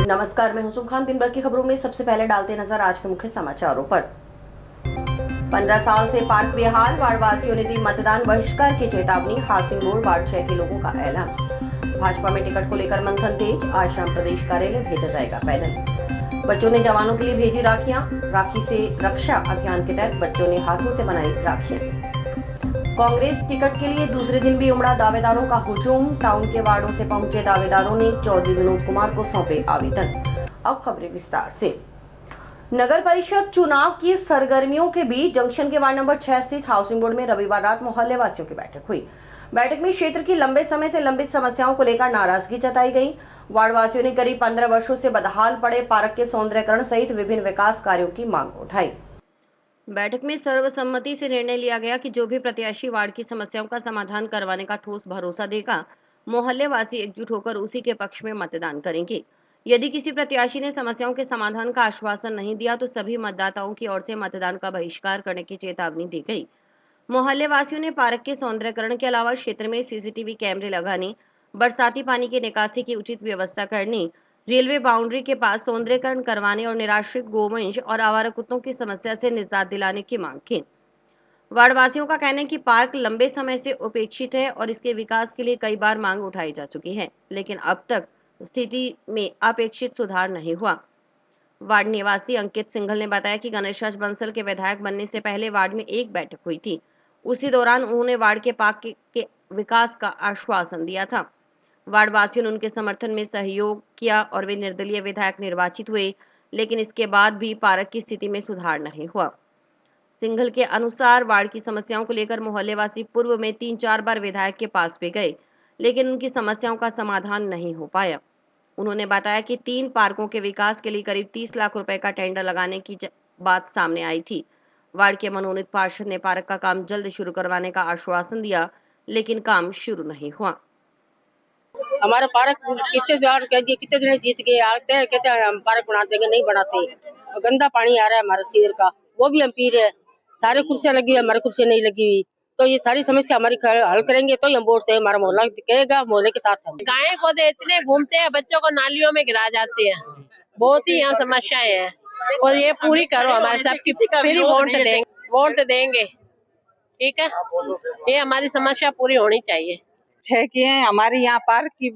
नमस्कार, मैं हुसुम खान। दिन भर की खबरों में सबसे पहले डालते नजर आज के मुख्य समाचारों पर। 15 साल से पार्क बेहाल, वार्ड वासियों ने दी मतदान बहिष्कार की चेतावनी। हाउसिंग बोर्ड वार्ड 6 के लोगों का ऐलान। भाजपा में टिकट को लेकर मंथन तेज, आज शाम प्रदेश कार्यालय भेजा जाएगा पैनल। बच्चों ने जवानों के लिए भेजी राखियां, राखी से रक्षा अभियान के तहत बच्चों ने हाथों से बनाई राखियां। कांग्रेस टिकट के लिए दूसरे दिन भी उमड़ा दावेदारों का हुजूम। टाउन के वार्डों से पहुंचे दावेदारों ने चौधरी विनोद कुमार को सौंपे आवेदन। अब खबरें विस्तार से। नगर परिषद चुनाव की सरगर्मियों के बीच जंक्शन के वार्ड नंबर 6 स्थित हाउसिंग बोर्ड में रविवार रात मोहल्ले वासियों की बैठक हुई। बैठक में क्षेत्र की लंबे समय से लंबित समस्याओं को लेकर नाराजगी जताई गई। वार्ड वासियों ने करीब 15 वर्षों से बदहाल पड़े पार्क के सौंदर्यीकरण सहित विभिन्न विकास कार्यों की मांग उठाई। बैठक में सर्वसम्मति से निर्णय लिया गया कि जो भी प्रत्याशी वार्ड की समस्याओं का समाधान करवाने का ठोस भरोसा देगा, मोहल्ले वासी एकजुट होकर उसी के पक्ष में मतदान करेंगे। यदि किसी प्रत्याशी ने समस्याओं के समाधान का आश्वासन नहीं दिया तो सभी मतदाताओं की ओर से मतदान का बहिष्कार करने की चेतावनी दी गई। मोहल्ले वासियों ने पार्क के सौंदर्यीकरण के अलावा क्षेत्र में सीसीटीवी कैमरे लगाने, बरसाती पानी की निकासी की उचित व्यवस्था करने, रेलवे बाउंड्री के पास सौंदर्यीकरण करवाने और निराश्रित गोवंश और आवारा कुत्तों की समस्या से निजात दिलाने की मांग की। वार्ड वासियों का कहना है कि पार्क लंबे समय से उपेक्षित है और इसके विकास के लिए कई बार मांग उठाई जा चुकी है, लेकिन अब तक स्थिति में अपेक्षित सुधार नहीं हुआ। वार्ड निवासी अंकित सिंघल ने बताया कि गणेशराज बंसल के विधायक बनने से पहले वार्ड में एक बैठक हुई थी। उसी दौरान उन्होंने वार्ड के पार्क के विकास का आश्वासन दिया था। वार्ड वासियों ने उनके समर्थन में सहयोग किया और वे निर्दलीय विधायक निर्वाचित हुए, लेकिन इसके बाद भी पार्क की स्थिति में सुधार नहीं हुआ। सिंघल के अनुसार वार्ड की समस्याओं को लेकर मोहल्लेवासी पूर्व में 3-4 बार विधायक के पास भी गए, लेकिन उनकी समस्याओं का समाधान नहीं हो पाया। उन्होंने बताया कि 3 पार्कों के विकास के लिए करीब 30 लाख रुपए का टेंडर लगाने की बात सामने आई थी। वार्ड के मनोनीत पार्षद ने पार्क का काम जल्द शुरू करवाने का आश्वासन दिया, लेकिन काम शुरू नहीं हुआ। हमारे पार्क कितने बार कह दिए, कितने दिन जीत गए, आते हैं कहते हैं हम पार्क बना देंगे, नहीं बनाते। और गंदा पानी आ रहा है हमारे सीवर का, वो भी हम पी रहे हैं। सारे कुर्सियां लगी हुई, हमारी कुर्सी नहीं लगी हुई। तो ये सारी समस्या हमारी हल करेंगे तो ही हम वोट दें। हमारा मोहल्ला कहेगा, मोहल्ले के साथ हम। गाय पौधे इतने घूमते हैं, बच्चों को नालियों में गिरा जाते हैं। बहुत ही यहाँ समस्याएं हैं और ये पूरी करो। हमारे सबकी फिर वोट देंगे, ठीक है। ये हमारी समस्या पूरी होनी चाहिए। 6 की है हमारे यहाँ पार्क की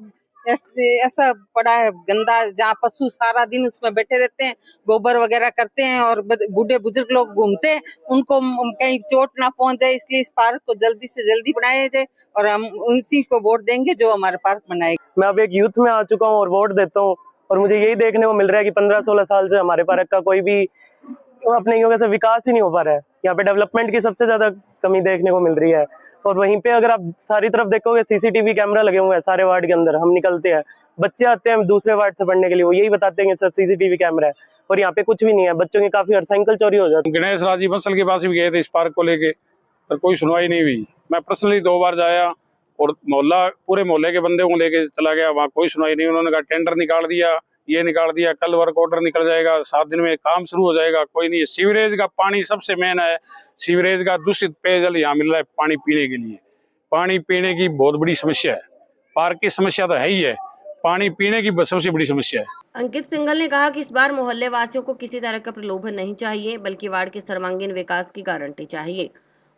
ऐसा पड़ा है गंदा, जहाँ पशु सारा दिन उसमें बैठे रहते हैं, गोबर वगैरह करते हैं और बूढ़े बुजुर्ग लोग घूमते हैं, उनको कहीं चोट ना पहुंच जाए, इसलिए इस पार्क को जल्दी से जल्दी बनाया जाए और हम उसी को वोट देंगे जो हमारे पार्क बनाएगा। मैं अब एक यूथ में आ चुका हूँ और वोट देता हूँ और मुझे यही देखने को मिल रहा है कि 15-16 साल से हमारे पार्क का कोई भी अपने युगों से विकास ही नहीं हो पा रहा है। यहाँ पे डेवलपमेंट की सबसे ज्यादा कमी देखने को मिल रही है। और वहीं पे अगर आप सारी तरफ देखोगे सीसीटीवी कैमरा लगे हुए हैं सारे वार्ड के अंदर। हम निकलते हैं, बच्चे आते हैं दूसरे वार्ड से पढ़ने के लिए, वो यही बताते हैं सर सीसीटीवी कैमरा है, और यहाँ पे कुछ भी नहीं है। बच्चों की काफी साइकिल चोरी हो जाती है। गणेश राजी बंसल के पास भी गए थे इस पार्क को लेके, पर कोई सुनवाई नहीं हुई। मैं पर्सनली 2 बार जाया और पूरे मोहल्ले के बंदे को लेके चला गया, वहाँ कोई सुनवाई नहीं। उन्होंने कहा टेंडर निकाल दिया, ये निकाल दिया, कल वर्क ऑर्डर निकल जाएगा, 7 दिन में काम शुरू हो जाएगा। कोई नहीं। सीवरेज का पानी सबसे मेन है। सीवरेज का दूषित पेयजल यहाँ मिल रहा है पानी पीने के लिए। पानी पीने की बहुत बड़ी समस्या है। पार्क की समस्या तो है ही है, पानी पीने की सबसे बड़ी समस्या है। अंकित सिंघल ने कहा कि इस बार मोहल्ले वासियों को किसी तरह का प्रलोभन नहीं चाहिए, बल्कि वार्ड के सर्वांगीण विकास की गारंटी चाहिए।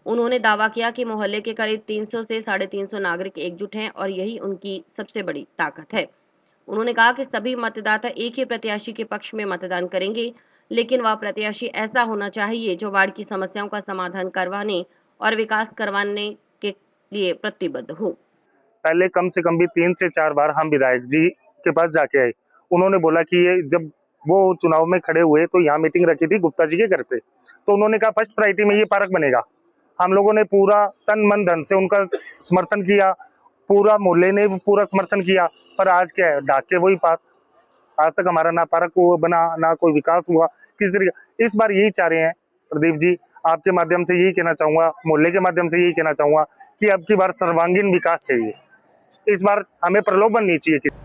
उन्होंने दावा किया कि मोहल्ले के करीब 300 से 350 नागरिक एकजुट हैं और यही उनकी सबसे बड़ी ताकत है। उन्होंने कहा कि सभी मतदाता एक ही प्रत्याशी के पक्ष में मतदान करेंगे, लेकिन वह प्रत्याशी ऐसा होना चाहिए जो वार्ड की समस्याओं का समाधान करवाने और विकास करवाने के लिए प्रतिबद्ध हो। पहले कम से कम भी 3 से 4 बार हम विधायक जी के पास जाके आए। उन्होंने बोला कि ये जब वो चुनाव में खड़े हुए तो यहाँ मीटिंग रखी थी गुप्ता जी के घर पे, तो उन्होंने कहा फर्स्ट प्रायोरिटी में ये पार्क बनेगा। हम लोगों ने पूरा तन मन धन से उनका समर्थन किया, पूरा मोहल्ले ने पूरा समर्थन किया, पर आज क्या है, ढाक के वही बात। आज तक हमारा ना पार्क बना, ना कोई विकास हुआ किस तरीके। इस बार यही चाह रहे हैं प्रदीप जी, आपके माध्यम से यही कहना चाहूंगा, मोहल्ले के माध्यम से यही कहना चाहूंगा कि अब की बार सर्वांगीण विकास चाहिए। इस बार हमें प्रलोभन नहीं चाहिए।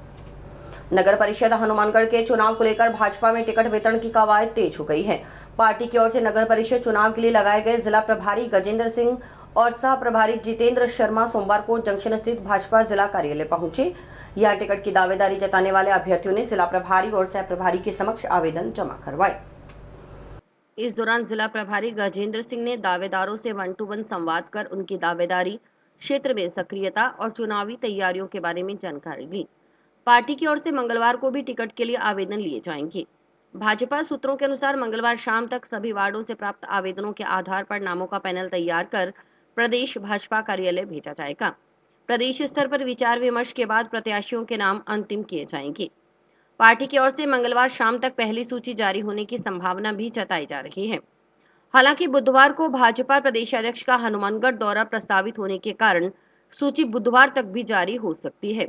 नगर परिषद हनुमानगढ़ के चुनाव को लेकर भाजपा में टिकट वितरण की कवायद तेज हो गई है। पार्टी की ओर से नगर परिषद चुनाव के लिए लगाए गए जिला प्रभारी गजेंद्र सिंह और सह प्रभारी जितेंद्र शर्मा सोमवार को जंक्शन स्थित भाजपा जिला कार्यालय पहुंचे। यहां टिकट की दावेदारी जताने वाले अभ्यर्थियों ने जिला प्रभारी और सह प्रभारी के समक्ष आवेदन जमा करवाए। इस दौरान जिला प्रभारी गजेंद्र सिंह ने दावेदारों से 1-to-1 संवाद कर उनकी दावेदारी, क्षेत्र में सक्रियता और चुनावी तैयारियों के बारे में जानकारी ली। पार्टी की ओर से मंगलवार को भी टिकट के लिए आवेदन लिए जाएंगे। भाजपा सूत्रों के अनुसार मंगलवार शाम तक सभी वार्डों से प्राप्त आवेदनों के आधार पर नामों का पैनल तैयार कर प्रदेश भाजपा कार्यालय भेजा जाएगा। प्रदेश स्तर पर विचार विमर्श के बाद प्रत्याशियों के नाम अंतिम किए जाएंगे। पार्टी की ओर से मंगलवार शाम तक पहली सूची जारी होने की संभावना भी जताई जा रही है। हालांकि बुधवार को भाजपा प्रदेश अध्यक्ष का हनुमानगढ़ दौरा प्रस्तावित होने के कारण सूची बुधवार तक भी जारी हो सकती है।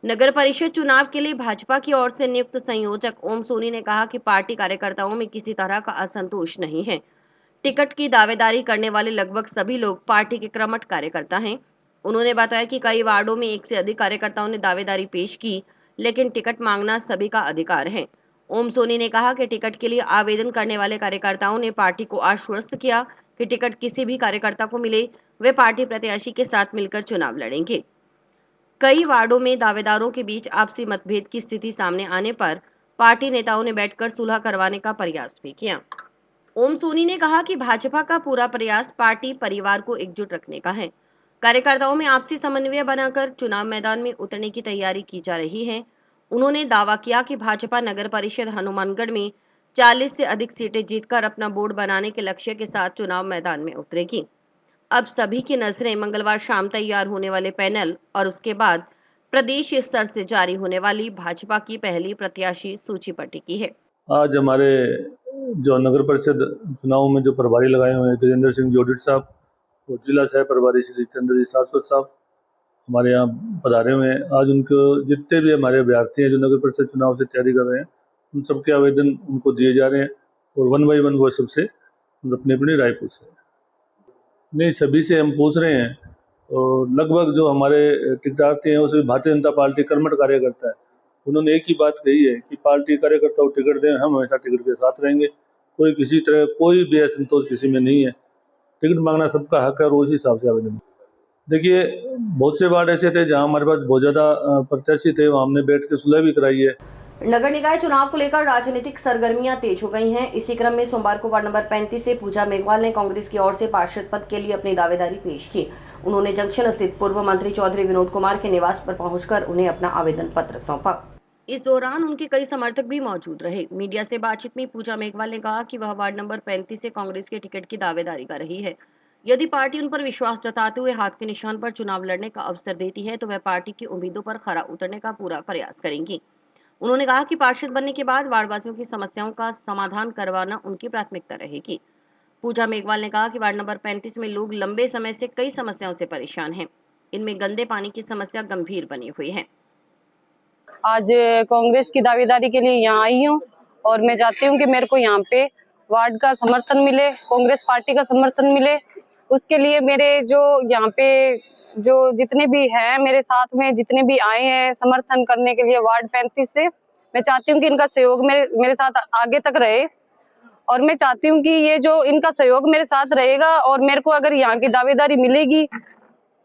नगर परिषद चुनाव के लिए भाजपा की ओर से नियुक्त संयोजक ओम सोनी ने कहा कि पार्टी कार्यकर्ताओं में किसी तरह का असंतोष नहीं है। टिकट की दावेदारी करने वाले लगभग सभी लोग पार्टी के कर्मठ कार्यकर्ता हैं। उन्होंने बताया कि कई वार्डों में एक से अधिक कार्यकर्ताओं ने दावेदारी पेश की, लेकिन टिकट मांगना सभी का अधिकार है। ओम सोनी ने कहा कि टिकट के लिए आवेदन करने वाले कार्यकर्ताओं ने पार्टी को आश्वस्त किया कि टिकट किसी भी कार्यकर्ता को मिले, वे पार्टी प्रत्याशी के साथ मिलकर चुनाव लड़ेंगे। कई वार्डों में दावेदारों के बीच आपसी मतभेद की स्थिति सामने आने पर पार्टी नेताओं ने बैठकर सुलह करवाने का प्रयास भी किया। ओम सोनी ने कहा कि भाजपा का पूरा प्रयास पार्टी परिवार को एकजुट रखने का है। कार्यकर्ताओं में आपसी समन्वय बनाकर चुनाव मैदान में उतरने की तैयारी की जा रही है। उन्होंने दावा किया कि भाजपा नगर परिषद हनुमानगढ़ में 40 से अधिक सीटें जीतकर अपना बोर्ड बनाने के लक्ष्य के साथ चुनाव मैदान में उतरेगी। अब सभी की नजरें मंगलवार शाम तैयार होने वाले पैनल और उसके बाद प्रदेश स्तर से जारी होने वाली भाजपा की पहली प्रत्याशी सूची पर टिकी है। आज हमारे जो नगर परिषद चुनाव में जो प्रभारी लगाए हुए हैं गजेंद्र सिंह जोडिट साहब और जिला सह प्रभारी श्री जितेंद्र जी सारस्वत साहब हमारे यहाँ पधारे हुए हैं। आज उनको जितने भी हमारे अभ्यर्थी हैं जो नगर परिषद चुनाव से तैयारी कर रहे हैं उन सबके आवेदन उनको दिए जा रहे हैं और 1 by 1 वो सबसे अपनी अपनी राय पूछ रहे हैं। नहीं, सभी से हम पूछ रहे हैं और लगभग जो हमारे टिकटार्थी हैं वो सभी भारतीय जनता पार्टी कर्मठ कार्यकर्ता है। उन्होंने एक ही बात कही है कि पार्टी कार्यकर्ता को टिकट दें, हम हमेशा टिकट के साथ रहेंगे। कोई किसी तरह कोई भी असंतोष किसी में नहीं है। टिकट मांगना सबका हक है और उसी हिसाब से आवेदन। देखिए, बहुत से वार्ड ऐसे थे जहाँ हमारे पास बहुत ज़्यादा प्रत्याशी थे, वहाँ हमने बैठ के सुलह भी कराई है। नगर निकाय चुनाव को लेकर राजनीतिक सरगर्मियां तेज हो गई हैं। इसी क्रम में सोमवार को वार्ड नंबर 35 से पूजा मेघवाल ने कांग्रेस की ओर से पार्षद पद के लिए अपनी दावेदारी पेश की। उन्होंने जंक्शन स्थित पूर्व मंत्री चौधरी विनोद कुमार के निवास पर पहुंचकर उन्हें अपना आवेदन पत्र सौंपा। इस दौरान उनके कई समर्थक भी मौजूद रहे। मीडिया से बातचीत में पूजा मेघवाल ने कहा कि वह वार्ड नंबर 35 से कांग्रेस के टिकट की दावेदारी कर रही है। यदि पार्टी उन पर विश्वास जताते हुए हाथ के निशान पर चुनाव लड़ने का अवसर देती है तो वह पार्टी की उम्मीदों पर खरा उतरने का पूरा प्रयास करेंगी। उन्होंने कहा कि पार्षद बनने के बाद वार्डवासियों की समस्याओं का समाधान करवाना उनकी प्राथमिकता रहेगी। पूजा मेघवाल ने कहा कि वार्ड नंबर 35 में लोग लंबे समय से कई समस्याओं से परेशान हैं। इनमें गंदे पानी की समस्या गंभीर बनी हुई है। आज कांग्रेस की दावेदारी के लिए यहाँ आई हूँ और मैं चाहती हूँ कि मेरे को यहाँ पे वार्ड का समर्थन मिले, कांग्रेस पार्टी का समर्थन मिले। उसके लिए मेरे जो यहाँ पे जो जितने भी हैं मेरे साथ में जितने भी आए हैं समर्थन करने के लिए वार्ड 35 से, मैं चाहती हूँ कि इनका सहयोग मेरे साथ आगे तक रहे और मैं चाहती हूँ कि ये जो इनका सहयोग मेरे साथ रहेगा और मेरे को अगर यहाँ की दावेदारी मिलेगी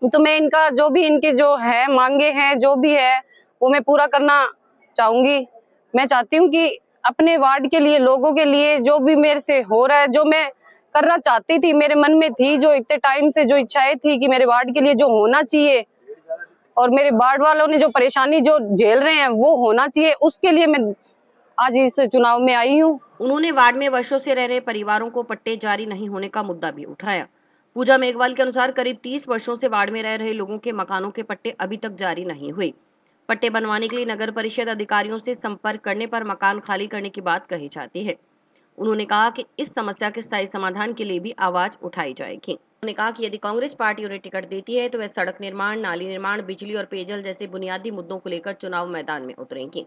तो मैं इनका जो भी इनके जो है मांगे हैं जो भी है वो मैं पूरा करना चाहूंगी। मैं चाहती हूँ कि अपने वार्ड के लिए लोगों के लिए जो भी मेरे से हो रहा है, जो मैं करना चाहती थी, मेरे मन में थी, जो इतने टाइम से जो इच्छाएं थी कि मेरे वार्ड के लिए जो होना चाहिए और मेरे वार्ड वालों ने जो परेशानी जो झेल रहे हैं वो होना चाहिए, उसके लिए मैं आज इस चुनाव में आई हूँ। उन्होंने वार्ड में वर्षों से रह रहे परिवारों को पट्टे जारी नहीं होने का मुद्दा भी उठाया। पूजा मेघवाल के अनुसार करीब 30 वर्षों से वार्ड में रह रहे लोगों के मकानों के पट्टे अभी तक जारी नहीं हुए। पट्टे बनवाने के लिए नगर परिषद अधिकारियों से संपर्क करने पर मकान खाली करने की बात कही जाती है। उन्होंने कहा कि इस समस्या के स्थायी समाधान के लिए भी आवाज उठाई जाएगी। उन्होंने कहा कि यदि कांग्रेस पार्टी उन्हें टिकट देती है तो वह सड़क निर्माण, नाली निर्माण, बिजली और पेयजल जैसे बुनियादी मुद्दों को लेकर चुनाव मैदान में उतरेंगी।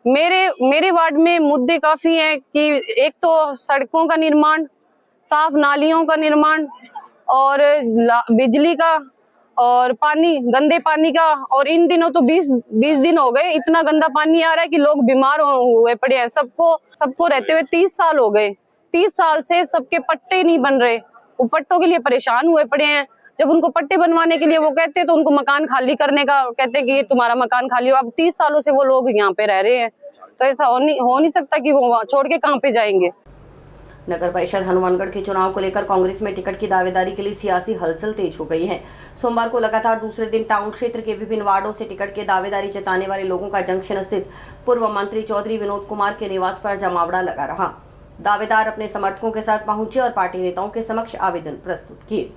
मेरे वार्ड में मुद्दे काफी हैं कि एक तो सड़कों का निर्माण, साफ नालियों का निर्माण और बिजली का और पानी, गंदे पानी का। और इन दिनों तो 20 दिन हो गए, इतना गंदा पानी आ रहा है कि लोग बीमार हुए पड़े हैं। सबको रहते हुए 30 साल हो गए। 30 साल से सबके पट्टे नहीं बन रहे। वो पट्टों के लिए परेशान हुए पड़े हैं। जब उनको पट्टे बनवाने के लिए वो कहते हैं तो उनको मकान खाली करने का कहते हैं कि ये तुम्हारा मकान खाली हो। अब 30 सालों से वो लोग यहाँ पे रह रहे हैं, तो ऐसा हो नहीं सकता कि वो छोड़ के कहाँ पे जाएंगे। नगर परिषद हनुमानगढ़ के चुनाव को लेकर कांग्रेस में टिकट की दावेदारी के लिए सियासी हलचल तेज हो गई है। सोमवार को लगातार दूसरे दिन टाउन क्षेत्र के विभिन्न वार्डों से टिकट की दावेदारी जताने वाले लोगों का जंक्शन स्थित पूर्व मंत्री चौधरी विनोद कुमार के निवास पर जमावड़ा लगा रहा। दावेदार अपने समर्थकों के साथ पहुंचे और पार्टी नेताओं के समक्ष आवेदन प्रस्तुत किए।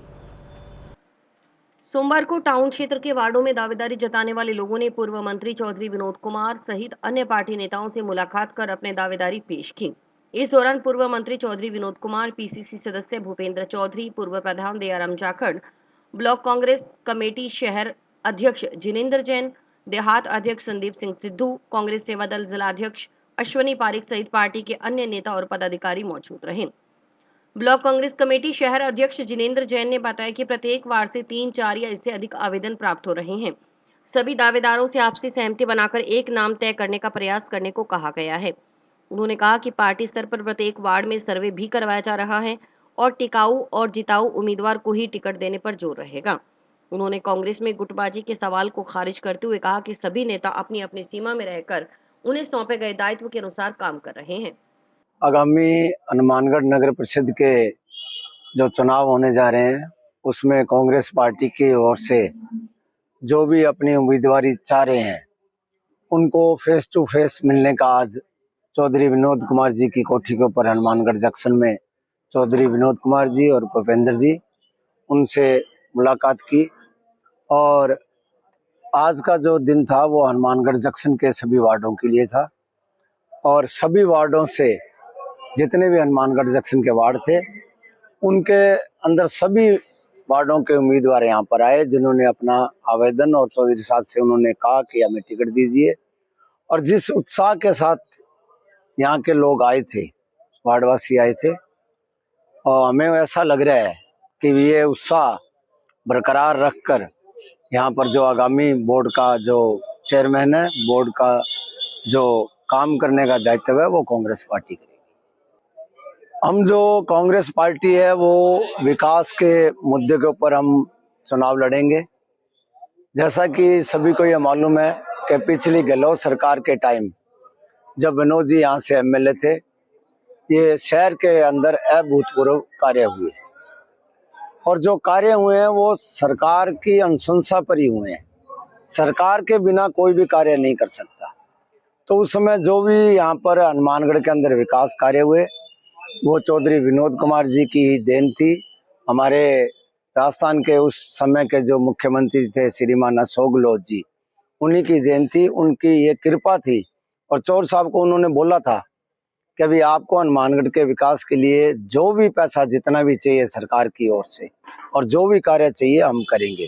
सोमवार को टाउन क्षेत्र के वार्डों में दावेदारी जताने वाले लोगों ने पूर्व मंत्री चौधरी विनोद कुमार सहित अन्य पार्टी नेताओं से मुलाकात कर अपने दावेदारी पेश की। इस दौरान पूर्व मंत्री चौधरी विनोद कुमार, पीसीसी सदस्य भूपेंद्र चौधरी, पूर्व प्रधान दयाराम जाखड़, ब्लॉक कांग्रेस कमेटी शहर अध्यक्ष जिनेंद्र जैन, देहात अध्यक्ष संदीप सिंह सिद्धू, कांग्रेस सेवा दल जिलाध्यक्ष अश्वनी पारिक सहित पार्टी के अन्य नेता और पदाधिकारी मौजूद रहे। ब्लॉक कांग्रेस कमेटी शहर अध्यक्ष जिनेंद्र जैन ने बताया कि प्रत्येक वार्ड से 3, 4 या इससे अधिक आवेदन प्राप्त हो रहे हैं। सभी दावेदारों से आपसी सहमति बनाकर एक नाम तय करने का प्रयास करने को कहा गया है। उन्होंने कहा कि पार्टी स्तर पर प्रत्येक वार्ड में सर्वे भी करवाया जा रहा है और टिकाऊ और जिताऊ उम्मीदवार को ही टिकट देने पर जोर रहेगा। उन्होंने कांग्रेस में गुटबाजी के सवाल को खारिज करते हुए कहा कि सभी नेता अपनी अपनी सीमा में रहकर उन्हें सौंपे गए दायित्व के अनुसार काम कर रहे हैं। आगामी हनुमानगढ़ नगर परिषद के जो चुनाव होने जा रहे हैं उसमें कांग्रेस पार्टी की ओर से जो भी अपनी उम्मीदवारी चाह रहे हैं उनको फेस टू फेस मिलने का आज चौधरी विनोद कुमार जी की कोठी के ऊपर हनुमानगढ़ जंक्शन में चौधरी विनोद कुमार जी और भूपेंद्र जी उनसे मुलाकात की। और आज का जो दिन था वो हनुमानगढ़ जंक्शन के सभी वार्डों के लिए था और सभी वार्डों से जितने भी हनुमानगढ़ जंक्शन के वार्ड थे उनके अंदर सभी वार्डों के उम्मीदवार यहाँ पर आए जिन्होंने अपना आवेदन और चौधरी साहब से उन्होंने कहा कि हमें टिकट दीजिए। और जिस उत्साह के साथ यहाँ के लोग आए थे, वार्डवासी आए थे, और हमें ऐसा लग रहा है कि ये उत्साह बरकरार रखकर यहाँ पर जो आगामी बोर्ड का जो चेयरमैन है, बोर्ड का जो काम करने का दायित्व है वो कांग्रेस पार्टी करेगी। हम जो कांग्रेस पार्टी है वो विकास के मुद्दे के ऊपर हम चुनाव लड़ेंगे। जैसा कि सभी को ये मालूम है कि पिछली गहलोत सरकार के टाइम जब विनोद जी यहाँ से एमएलए थे, ये शहर के अंदर अभूतपूर्व कार्य हुए और जो कार्य हुए हैं वो सरकार की अनुशंसा पर ही हुए हैं। सरकार के बिना कोई भी कार्य नहीं कर सकता। तो उस समय जो भी यहाँ पर हनुमानगढ़ के अंदर विकास कार्य हुए वो चौधरी विनोद कुमार जी की ही देन थी। हमारे राजस्थान के उस समय के जो मुख्यमंत्री थे श्रीमान अशोक गहलोत जी, उन्हीं की देन थी, उनकी ये कृपा थी। और चौर साहब को उन्होंने बोला था कि अभी आपको हनुमानगढ़ के विकास के लिए जो भी पैसा जितना भी चाहिए सरकार की ओर से और जो भी कार्य चाहिए हम करेंगे।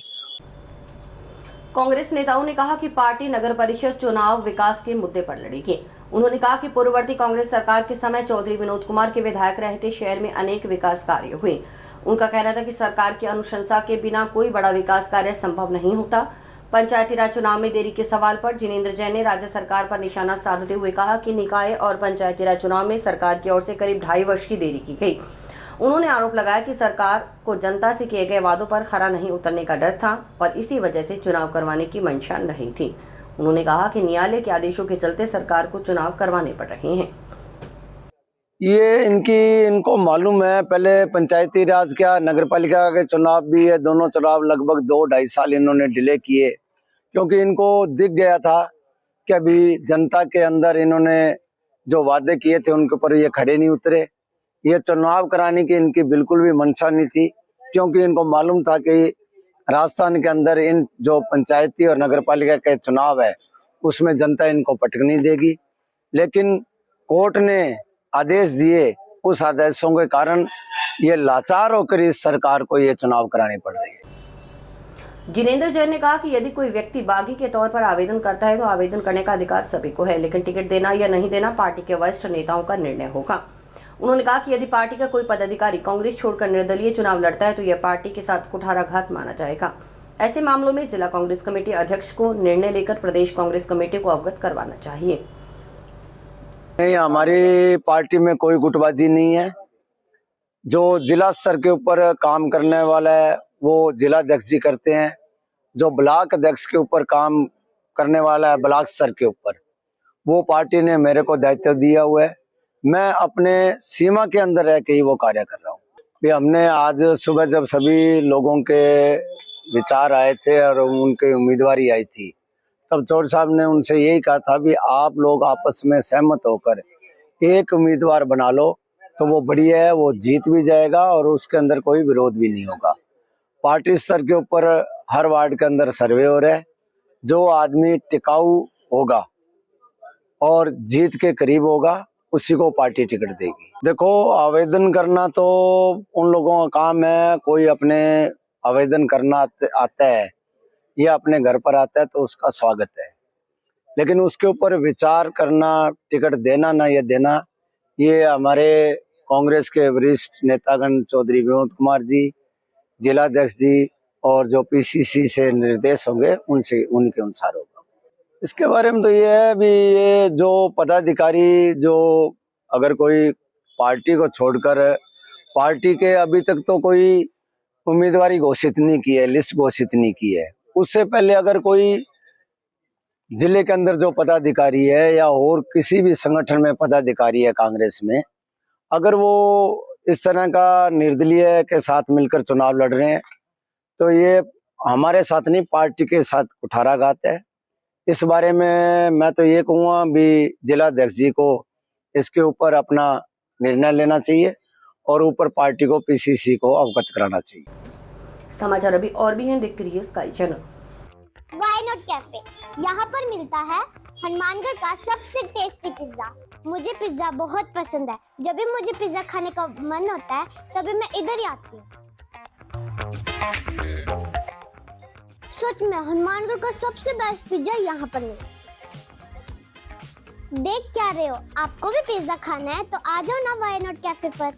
कांग्रेस नेताओं ने कहा कि पार्टी नगर परिषद चुनाव विकास के मुद्दे पर लड़ेगी। उन्होंने कहा कि पूर्ववर्ती कांग्रेस सरकार के समय चौधरी विनोद कुमार के विधायक रहते शहर में अनेक विकास कार्य हुए। उनका कहना था कि सरकार की अनुशंसा के बिना कोई बड़ा विकास कार्य संभव नहीं होता। पंचायती राज चुनाव में देरी के सवाल पर जिनेंद्र जैन ने राज्य सरकार पर निशाना साधते हुए कहा कि निकाय और पंचायती राज चुनाव में सरकार की ओर से करीब 2.5 वर्ष की देरी की गई। उन्होंने आरोप लगाया कि सरकार को जनता से किए गए वादों पर खरा नहीं उतरने का डर था और इसी वजह से चुनाव करवाने की मंशा नहीं थी। उन्होंने कहा कि न्यायालय के आदेशों के चलते सरकार को चुनाव करवाने पड़ रहे हैं। ये इनको मालूम है, पहले पंचायती राज क्या नगर पालिका के चुनाव भी है, दोनों चुनाव लगभग 2-2.5 साल इन्होंने डिले किए क्योंकि इनको दिख गया था कि अभी जनता के अंदर इन्होंने जो वादे किए थे उनके ऊपर ये खड़े नहीं उतरे। ये चुनाव कराने की इनकी बिल्कुल भी मंशा नहीं थी क्योंकि इनको मालूम था कि राजस्थान के अंदर इन जो पंचायती और नगर पालिका के चुनाव है उसमें जनता इनको पटक नहीं देगी। लेकिन कोर्ट ने आदेश दिए, उस आदेशों के कारण ये लाचार होकर इस सरकार को ये चुनाव कराने पड़ रहे हैं। जिनेंद्र जैन ने कहा कि यदि कोई व्यक्ति बागी के तौर पर आवेदन करता है तो आवेदन करने का अधिकार सभी को है, लेकिन टिकट देना या नहीं देना पार्टी के वरिष्ठ नेताओं का निर्णय होगा। उन्होंने कहा कि यदि पार्टी का कोई पदाधिकारी कांग्रेस छोड़कर निर्दलीय चुनाव लड़ता है तो यह पार्टी के साथ कुठाराघात माना जाएगा। ऐसे मामलों में जिला कांग्रेस कमेटी अध्यक्ष को निर्णय लेकर प्रदेश कांग्रेस कमेटी को अवगत करवाना चाहिए। नहीं, हमारी पार्टी में कोई गुटबाजी नहीं है। जो जिला स्तर के ऊपर काम करने वाला है वो जिला अध्यक्ष जी करते हैं, जो ब्लॉक अध्यक्ष के ऊपर काम करने वाला है ब्लॉक स्तर के ऊपर, वो पार्टी ने मेरे को दायित्व दिया हुआ है। मैं अपने सीमा के अंदर रह के ही वो कार्य कर रहा हूँ। भी हमने आज सुबह जब सभी लोगों के विचार आए थे और उनकी उम्मीदवारी आई थी, तब चौड़ साहब ने उनसे यही कहा था भी आप लोग आपस में सहमत होकर एक उम्मीदवार बना लो तो वो बढ़िया है, वो जीत भी जाएगा और उसके अंदर कोई विरोध भी नहीं होगा। पार्टी स्तर के ऊपर हर वार्ड के अंदर सर्वे हो रहा है, जो आदमी टिकाऊ होगा और जीत के करीब होगा उसी को पार्टी टिकट देगी। देखो, आवेदन करना तो उन लोगों का काम है, कोई अपने आवेदन करना आता है या अपने घर पर आता है तो उसका स्वागत है, लेकिन उसके ऊपर विचार करना, टिकट देना ना ये देना, ये हमारे कांग्रेस के वरिष्ठ नेतागण चौधरी विनोद कुमार जी, जिला अध्यक्ष जी और जो पीसीसी से निर्देश होंगे उनसे उनके अनुसार होगा। इसके बारे में तो ये है भी ये जो पदाधिकारी जो अगर कोई पार्टी को छोड़कर पार्टी के अभी तक तो कोई उम्मीदवारी घोषित नहीं की है, लिस्ट घोषित नहीं की है, उससे पहले अगर कोई जिले के अंदर जो पदाधिकारी है या और किसी भी संगठन में पदाधिकारी है कांग्रेस में, अगर वो इस तरह का निर्दलीय के साथ मिलकर चुनाव लड़ रहे हैं तो ये हमारे साथ नहीं पार्टी के साथ कुठाराघात है। इस बारे में मैं तो ये कहूँगा भी जिला अध्यक्ष जी को इसके ऊपर अपना निर्णय लेना चाहिए और ऊपर पार्टी को पीसीसी को अवगत कराना चाहिए। समाचार अभी और भी हैं, देखते रहिए sky channel. Why not cafe, यहाँ पर मिलता है हनुमानगढ़ का सबसे टेस्टी पिज्जा। मुझे पिज्जा बहुत पसंद है, जब भी मुझे पिज्जा खाने का मन होता है तभी मैं इधर ही आती हूँ। सच में हनुमानगढ़ का सबसे बेस्ट पिज्जा यहाँ पर मिलता है। देख क्या रहे हो, आपको भी पिज्जा खाना है तो आ जाओ ना व्हाई नॉट कैफे पर।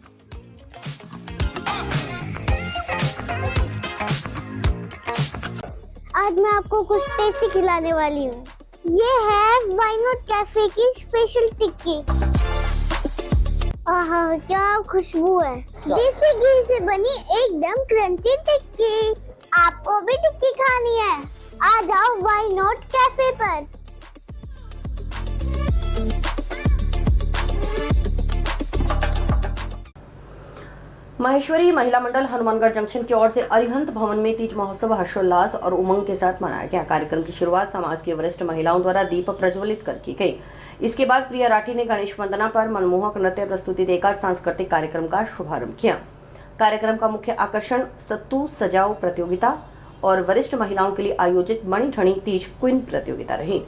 आज मैं आपको कुछ टेस्टी खिलाने वाली हूँ। ये है व्हाई नॉट कैफे की स्पेशल टिक्की। आहा, क्या खुशबू है। देसी घी से बनी एकदम क्रंची टिक्की। आपको भी टिक्की खानी है? आ जाओ व्हाई नॉट कैफे पर। माहेश्वरी महिला मंडल हनुमानगढ़ जंक्शन की ओर से अरिहंत भवन में तीज महोत्सव हर्षोल्लास और उमंग के साथ मनाया गया। कार्यक्रम की शुरुआत समाज की वरिष्ठ महिलाओं द्वारा दीप प्रज्वलित कर की गई। इसके बाद प्रिया राठी ने गणेश वंदना पर मनमोहक नृत्य प्रस्तुति देकर सांस्कृतिक कार्यक्रम का शुभारंभ किया। कार्यक्रम का मुख्य आकर्षण सत्तू सजाओ प्रतियोगिता और वरिष्ठ महिलाओं के लिए आयोजित मणि ठणी तीज क्वीन प्रतियोगिता रही।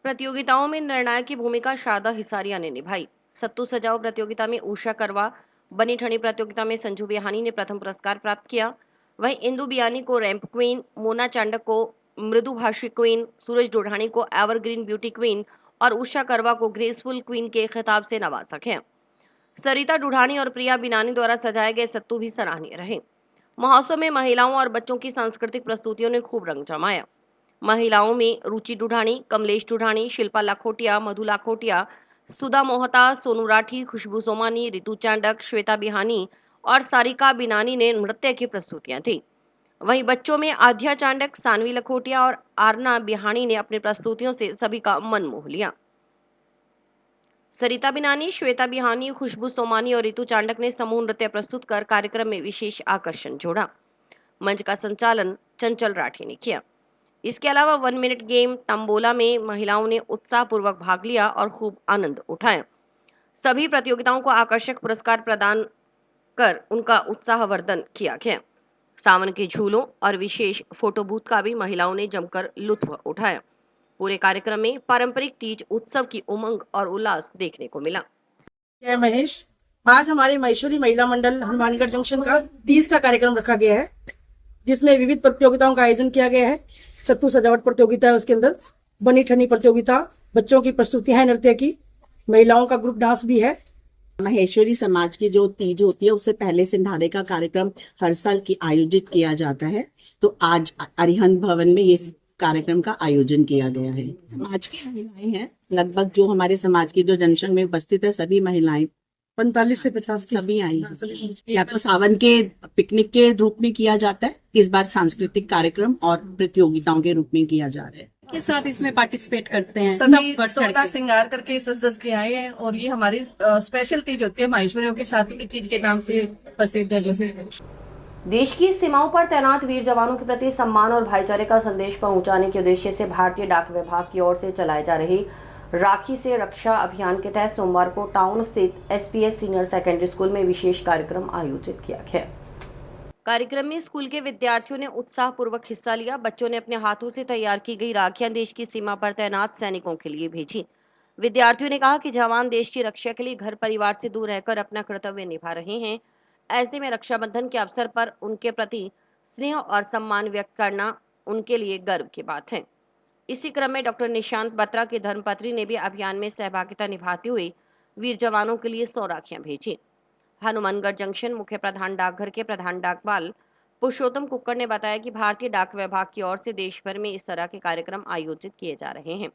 प्रतियोगिताओं में निर्णायक की भूमिका शारदा हिसारिया ने निभाई। सत्तू सजाओ प्रतियोगिता में उषा करवा, बनी ठणी प्रतियोगिता में संजू बिहानी ने प्रथम पुरस्कार प्राप्त किया। वहीं इंदु बियानी को रैंप क्वीन, मोना चांडक को मृदुभाषी क्वीन, सूरज डोढ़ानी को एवरग्रीन ब्यूटी क्वीन और उषा करवा को ग्रेसफुल क्वीन के खिताब से नवाजा है। सरिता डुढ़ानी और प्रिया बिनानी द्वारा सजाए गए सत्तू भी सराहनीय रहे। महोत्सव में महिलाओं और बच्चों की सांस्कृतिक प्रस्तुतियों ने खूब रंग जमाया। महिलाओं में रुचि डुढ़ानी, कमलेश डुढ़ानी, शिल्पा लाखोटिया, मधु लाखोटिया, सुधा मोहता, सोनू राठी, खुशबू सोमानी, रितु चांडक, श्वेता बिहानी और सारिका बिनानी ने नृत्य की प्रस्तुतियां दी। वहीं बच्चों में आध्या चांडक, सानवी लखोटिया और आरना बिहानी ने अपनी प्रस्तुतियों से सभी का मन मोह लिया। सरिता बिनानी, श्वेता बिहानी, खुशबू सोमानी और रितु चांडक ने समूह नृत्य प्रस्तुत कर कार्यक्रम में विशेष आकर्षण जोड़ा। मंच का संचालन चंचल राठी ने किया। इसके अलावा 1 मिनट गेम तंबोला में महिलाओं ने उत्साहपूर्वक भाग लिया और खूब आनंद उठाया। सभी प्रतियोगिताओं को आकर्षक पुरस्कार प्रदान कर उनका उत्साहवर्धन किया गया। सावन के झूलों और विशेष फोटो बूथ का भी महिलाओं ने जमकर लुत्फ उठाया। पूरे कार्यक्रम में पारंपरिक तीज उत्सव की उमंग और उल्लास देखने को मिला। जय महेश। आज हमारे माहेश्वरी महिला मंडल हनुमानगढ़ जंक्शन का तीज का कार्यक्रम रखा गया है, जिसमें विविध प्रतियोगिताओं का आयोजन किया गया है। सत्तू सजावट प्रतियोगिता है, उसके अंदर बनी ठनी प्रतियोगिता, बच्चों की प्रस्तुतियां हैं नृत्य की, महिलाओं का ग्रुप डांस भी है। माहेश्वरी समाज की जो तीज होती है उससे पहले सिंधारे का कार्यक्रम हर साल की आयोजित किया जाता है, तो आज अरिहंत भवन में ये कार्यक्रम का आयोजन किया गया है। समाज की महिलाएं हैं, लगभग जो हमारे समाज की जो जंक्शन में उपस्थित है सभी महिलाएं 45 से 50 सभी आई हैं। या तो सावन के पिकनिक के रूप में किया जाता है, इस बार सांस्कृतिक कार्यक्रम और प्रतियोगिताओं के रूप में किया जा रहा है। के साथ इसमें पार्टिसिपेट करते हैं सभी 16 श्रृंगार करके 10 के आए हैं और ये हमारी स्पेशल तीज होती है, माहेश्वरियों के साथ की तीज के नाम से प्रसिद्ध है। जैसे देश की सीमाओं पर तैनात वीर जवानों के प्रति सम्मान और भाईचारे का संदेश पहुंचाने के उद्देश्य से भारतीय डाक विभाग की ओर से चलाए जा रही राखी से रक्षा अभियान के तहत सोमवार को टाउन स्थित एसपीएस सीनियर सेकेंडरी स्कूल में विशेष कार्यक्रम आयोजित किया गया। कार्यक्रम में स्कूल के विद्यार्थियों ने उत्साहपूर्वक हिस्सा लिया। बच्चों ने अपने हाथों से तैयार की गई राखियां देश की सीमा पर तैनात सैनिकों के लिए भेजी। विद्यार्थियों ने कहा कि जवान देश की रक्षा के लिए घर परिवार से दूर रहकर अपना कर्तव्य निभा रहे हैं। ऐसे में रक्षाबंधन के अवसर पर उनके प्रति स्नेह और सम्मान व्यक्त करना उनके लिए गर्व की बात है। इसी क्रम में डॉक्टर निशांत बत्रा की धर्मपत्नी ने भी अभियान में सहभागिता निभाते हुए वीर जवानों के लिए 100 राखियां भेजी। हनुमानगढ़ जंक्शन मुख्य प्रधान डाकघर के प्रधान डाकपाल पुरुषोत्तम कुक्कड़ ने बताया कि भारतीय डाक विभाग की ओर से देश भर में इस तरह के कार्यक्रम आयोजित किए जा रहे हैं।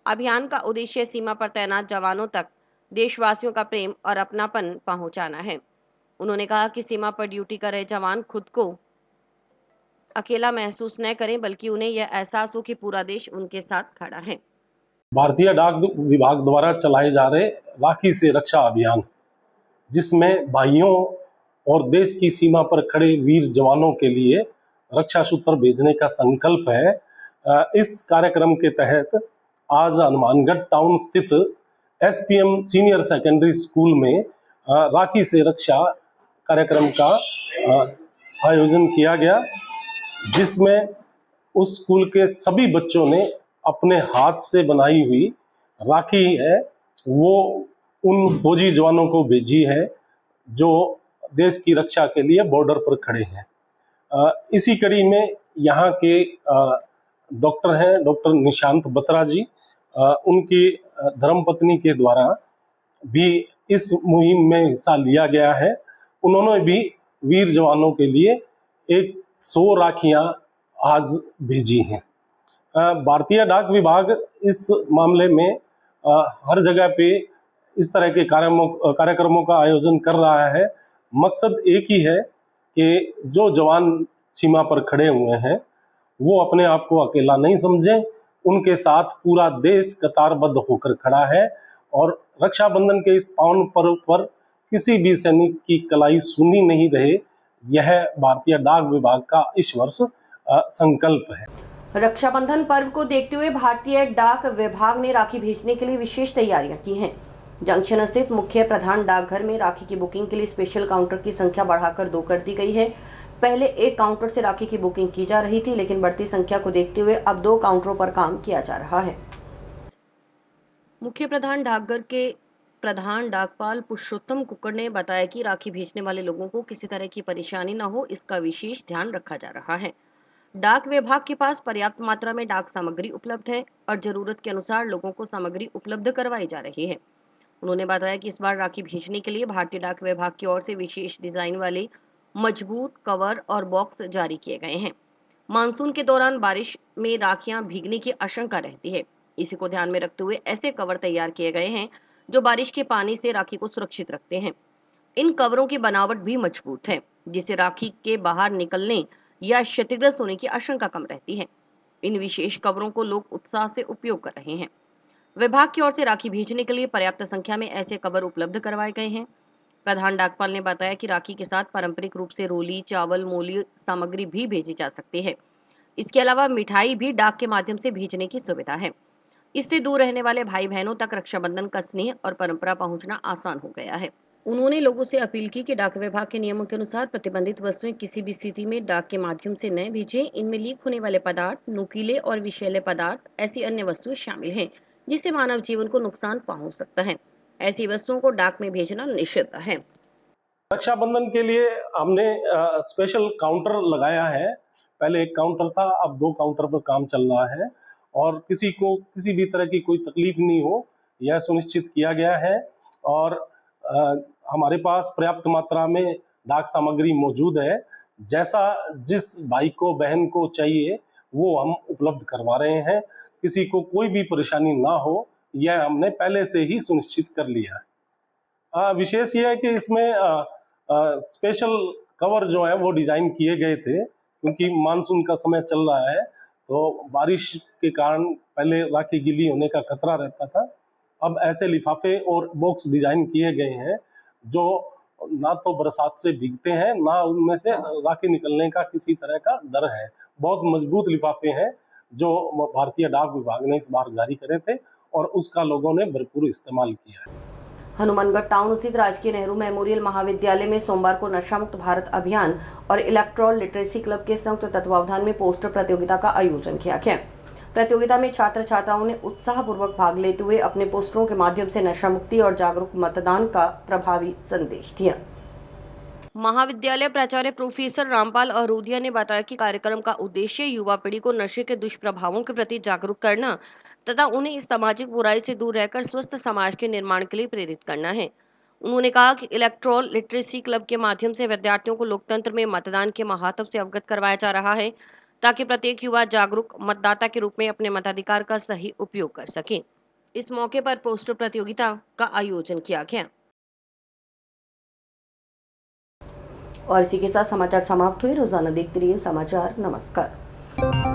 अभियान का उद्देश्य सीमा पर तैनात जवानों तक देशवासियों का प्रेम और अपनापन पहुंचाना है। उन्होंने कहा कि सीमा पर ड्यूटी कर रहे जवान खुद को अकेला महसूस न करें, बल्कि उन्हें यह एहसास हो कि पूरा देश उनके साथ खड़ा है। भारतीय डाक विभाग द्वारा चलाए जा रहे राखी से रक्षा अभियान, जिसमें भाइयों और देश की सीमा पर खड़े वीर जवानों के लिए रक्षा सूत्र भेजने का संकल्प है। इस कार्यक्रम के तहत आज हनुमानगढ़ टाउन स्थित एसपीएम सीनियर सेकेंडरी स्कूल में राखी से रक्षा कार्यक्रम का आयोजन किया गया, जिसमें उस स्कूल के सभी बच्चों ने अपने हाथ से बनाई हुई राखी है वो उन फौजी जवानों को भेजी है जो देश की रक्षा के लिए बॉर्डर पर खड़े हैं। इसी कड़ी में यहाँ के डॉक्टर हैं डॉक्टर निशांत बत्रा जी, उनकी धर्मपत्नी के द्वारा भी इस मुहिम में हिस्सा लिया गया है। उन्होंने भी वीर जवानों के लिए 100 राखियां आज भेजी हैं। भारतीय डाक विभाग इस मामले में हर जगह पे इस तरह के कार्यक्रमों का आयोजन कर रहा है। मकसद एक ही है कि जो जवान सीमा पर खड़े हुए हैं वो अपने आप को अकेला नहीं समझें, उनके साथ पूरा देश कतारबद्ध होकर खड़ा है और रक्षाबंधन के इस पावन पर्व पर किसी भी सैनिक की कलाई सुनी नहीं रहे, यह भारतीय डाक विभाग का इस वर्ष संकल्प है। रक्षाबंधन पर्व को देखते हुए भारतीय डाक विभाग ने राखी भेजने के लिए विशेष तैयारियां की हैं। जंक्शन स्थित मुख्य प्रधान डाकघर में राखी की बुकिंग के लिए स्पेशल काउंटर की संख्या बढ़ाकर 2 कर दी गई है। पहले एक काउंटर से राखी की बुकिंग की जा रही थी, लेकिन बढ़ती संख्या को देखते हुए अब 2 काउंटरों पर काम किया जा रहा है। मुख्य प्रधान डाकघर के प्रधान डाकपाल पुरुषोत्तम कुक्कड़ ने बताया कि राखी भेजने वाले लोगों को किसी तरह की परेशानी न हो, इसका विशेष ध्यान रखा जा रहा है। डाक विभाग के पास पर्याप्त मात्रा में डाक सामग्री उपलब्ध है और जरूरत के अनुसार लोगों को सामग्री उपलब्ध करवाई जा रही है। उन्होंने बताया कि इस बार राखी भेजने के लिए भारतीय डाक विभाग की ओर से विशेष डिजाइन वाले मजबूत कवर और बॉक्स जारी किए गए हैं। मानसून के दौरान बारिश में राखियां भीगने की आशंका रहती है, इसी को ध्यान में रखते हुए ऐसे कवर तैयार किए गए हैं जो बारिश के पानी से राखी को सुरक्षित रखते हैं। इन कवरों की बनावट भी मजबूत है, जिससे राखी के बाहर निकलने या क्षतिग्रस्त होने की आशंका कम रहती है। इन विशेष कवरों को लोग उत्साह से उपयोग कर रहे हैं। विभाग की ओर से राखी भेजने के लिए पर्याप्त संख्या में ऐसे कवर उपलब्ध करवाए गए हैं। प्रधान डाकपाल ने बताया कि राखी के साथ पारंपरिक रूप से रोली, चावल, मूली सामग्री भी भेजी जा सकती है। इसके अलावा मिठाई भी डाक के माध्यम से भेजने की सुविधा है। इससे दूर रहने वाले भाई बहनों तक रक्षाबंधन का स्नेह और परंपरा पहुंचना आसान हो गया है। उन्होंने लोगों से अपील की कि डाक विभाग के नियमों के अनुसार प्रतिबंधित वस्तुएं किसी भी स्थिति में डाक के माध्यम से न भेजें। इनमें लीक होने वाले पदार्थ, नुकीले और विषैले पदार्थ, ऐसी अन्य वस्तुएं शामिल हैं जिससे मानव जीवन को नुकसान पहुंच सकता है। ऐसी वस्तुओं को डाक में भेजना निषिद्ध है। रक्षाबंधन के लिए हमने स्पेशल काउंटर लगाया है। पहले एक काउंटर था, अब 2 काउंटर पर काम चल रहा है और किसी को किसी भी तरह की कोई तकलीफ नहीं हो, यह सुनिश्चित किया गया है। और हमारे पास पर्याप्त मात्रा में डाक सामग्री मौजूद है। जैसा जिस भाई को बहन को चाहिए वो हम उपलब्ध करवा रहे हैं। किसी को कोई भी परेशानी ना हो, यह हमने पहले से ही सुनिश्चित कर लिया है। विशेष ये है कि इसमें स्पेशल कवर जो है वो डिजाइन किए गए थे, क्योंकि मानसून का समय चल रहा है तो बारिश के कारण पहले राखी गीली होने का खतरा रहता था। अब ऐसे लिफाफे और बॉक्स डिजाइन किए गए हैं जो ना तो बरसात से भीगते हैं, ना उनमें से राखी निकलने का किसी तरह का डर है। बहुत मजबूत लिफाफे हैं जो भारतीय डाक विभाग ने इस बार जारी करे थे और उसका लोगों ने भरपूर इस्तेमाल किया है। हनुमानगढ़ टाउन स्थित राजकीय नेहरू मेमोरियल महाविद्यालय में सोमवार को नशा मुक्त भारत अभियान और इलेक्ट्रॉल लिटरेसी क्लब के संयुक्त तत्वावधान में पोस्टर प्रतियोगिता का आयोजन किया गया। प्रतियोगिता में छात्र छात्राओं ने उत्साहपूर्वक भाग लेते हुए अपने पोस्टरों के माध्यम से नशा मुक्ति और जागरूक मतदान का प्रभावी संदेश दिया। महाविद्यालय प्राचार्य प्रोफेसर रामपाल अहरोदिया ने बताया कि कार्यक्रम का उद्देश्य युवा पीढ़ी को नशे के दुष्प्रभावों के प्रति जागरूक करना तथा उन्हें इस सामाजिक बुराई से दूर रहकर स्वस्थ समाज के निर्माण के लिए प्रेरित करना है। उन्होंने कहा कि इलेक्ट्रॉल लिटरेसी क्लब के माध्यम से विद्यार्थियों को लोकतंत्र में मतदान के महत्व से अवगत करवाया जा रहा है ताकि प्रत्येक युवा जागरूक मतदाता के रूप में अपने मताधिकार का सही उपयोग कर सके। इस मौके पर पोस्टर प्रतियोगिता का आयोजन किया गया। और इसी के साथ समाचार समाप्त हुए। रोजाना देखते रहिए समाचार। नमस्कार।